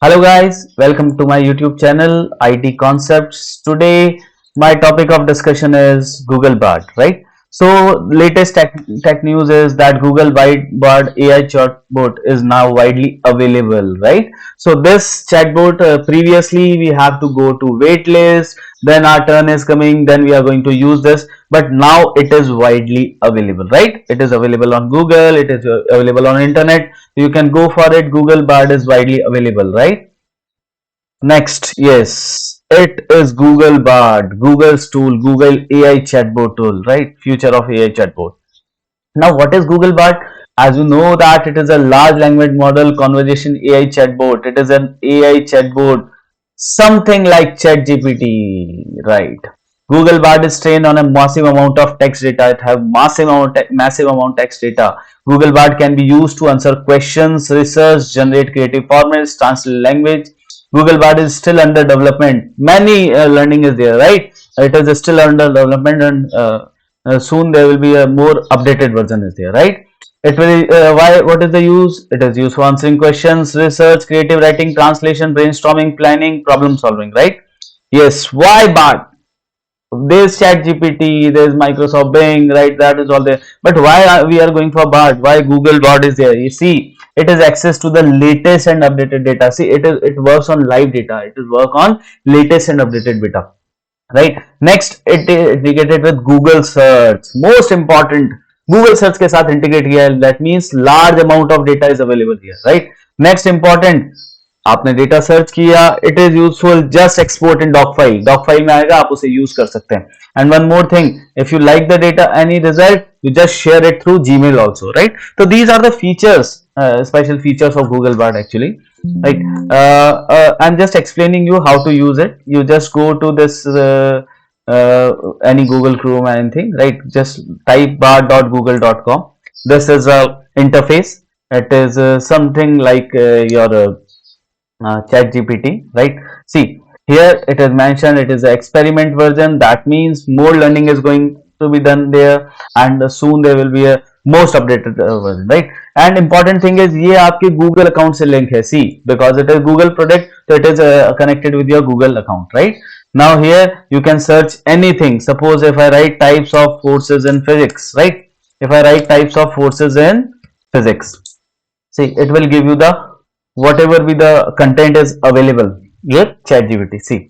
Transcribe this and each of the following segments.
Hello guys, welcome to my YouTube channel IT Concepts. Today my topic of discussion is Google Bard, right? So latest tech news is that Google Bard AI chatbot is now widely available, right? So this chatbot previously we have to go to wait list, then our turn is coming, then we are going to use this, but now it is widely available, right? It is available on Google, it is available on internet. You can go for it. Google Bard is widely available, right? Next, yes, it is Google Bard, Google's tool, Google AI chatbot tool, right? Future of AI chatbot. Now, what is Google Bard? As you know that it is a large language model conversation AI chatbot. It is an AI chatbot, something like ChatGPT, right? Google Bard is trained on a massive amount of text data. It has massive amount text data. Google Bard can be used to answer questions, research, generate creative formats, translate language. Google Bard is still under development. Many learning is there, right? It is still under development, and soon there will be a more updated version is there, right? It will why what is the use? It is used for answering questions, research, creative writing, translation, brainstorming, planning, problem solving, right? Yes. Why Bard? There's ChatGPT, there's Microsoft Bing, right? That is all there. But why we are going for Bard? Why Google Bard is there? You see, it is access to the latest and updated data. See, it works on live data. It will work on latest and updated data, right? Next, it is integrated with Google search. Most important, Google search के साथ integrate किया है. That means large amount of data is available here, right? Next important, आपने data search किया, it is useful, just export in doc file में आएगा, आप उसे यूज कर सकते हैं. And one more thing, if you like the data any result, you just share it through Gmail also, right? So these are the features, special features of Google Bard actually, right? I'm just explaining you how to use it. You just go to this any Google Chrome or anything, right? Just type bard.google.com. This is a interface. It is something like your ChatGPT, right? See, here it is mentioned it is an experiment version. That means more learning is going to be done there, and soon there will be a most updated version, right? And important thing is ये आपके Google account से link है. See, because it is Google product, so it is connected with your Google account, right? Now here you can search anything. Suppose if I write types of forces in physics, right? If I write types of forces in physics, see, it will give you the whatever be the content is available here. ChatGPT, see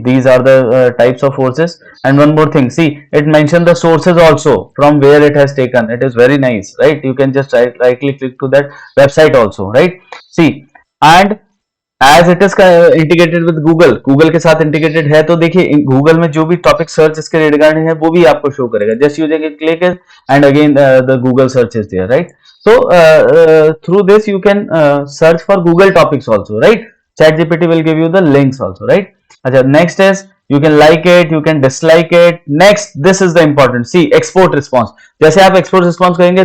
these are the types of forces. And one more thing, see, it mentioned the sources also from where it has taken. It is very nice, right? You can just right click to that website also, right? See, and as it is integrated with Google, Google के साथ integrated है, तो देखिए Google में जो भी topic search इसके regarding है वो भी आपको शो करेगा. Just using click and again the Google search is there, right? So through this you can search for Google topics also, right? ChatGPT will give you the links also, right? अच्छा, next is you can like it, you can dislike it. Next, this is the important. See, export response. जैसे आप export response करेंगे,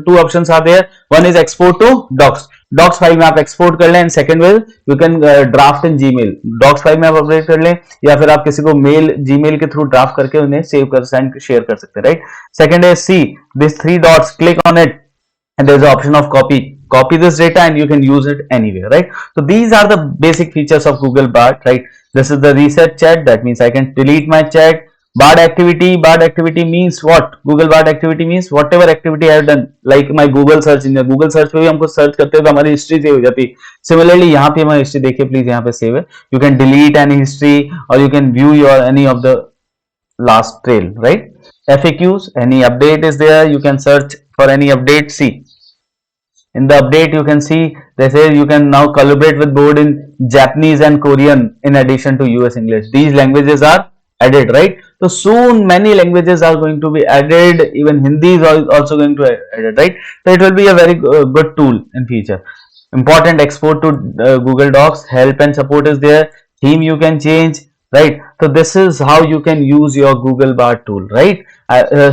two options are there. One is export to docs. Docs file में आप export कर लें, and second will you can draft in Gmail. Docs file में आप update कर लें, या फिर आप किसी को मेल जीमेल के थ्रू ड्राफ्ट करके उन्हें सेव कर सेंड शेयर कर सकते हैं, राइट? सेकंड है see this three dots, click on it and there's an option of copy this data and you can use it anywhere, right? So these are the basic features of Google Bard, right? This is the reset chat. That means I can delete my chat. Bard activity means what? Google Bard activity means whatever activity I have done, like my Google search. in the Google search पे भी हमको search करते हैं तो हमारी history save हो जाती है. Similarly यहाँ पे हमारी हिस्ट्री देखिए प्लीज, यहाँ पे सेव है. You can delete any history or you can view your any of the last trail, right? FAQs, any update is there, you can search for any update. See, in the update you can see they say you can now collaborate with board in Japanese and Korean in addition to US English. These languages are added, right? So soon many languages are going to be added, even Hindi is also going to be added, right? So it will be a very good tool in future. Important, export to Google Docs, help and support is there, theme you can change, right? So this is how you can use your Google Bard tool, right?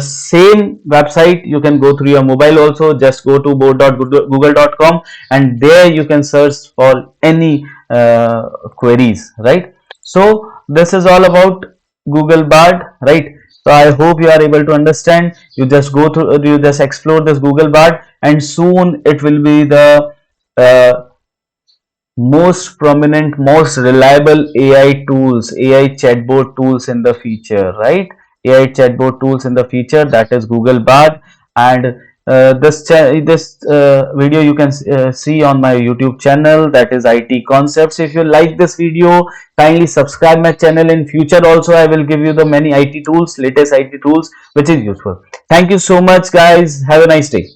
Same website you can go through your mobile also. Just go to board.google.com and there you can search for any queries, right? So this is all about Google Bard, right? So I hope you are able to understand. You just go through, you just explore this Google Bard, and soon it will be the uh, most prominent, most reliable AI tools, AI chatbot tools in the future, right? AI chatbot tools in the future, that is Google Bard. And this video you can see on my YouTube channel, that is IT Concepts. If you like this video, kindly subscribe my channel. In future also, I will give you the many IT tools, latest IT tools, which is useful. Thank you so much, guys. Have a nice day.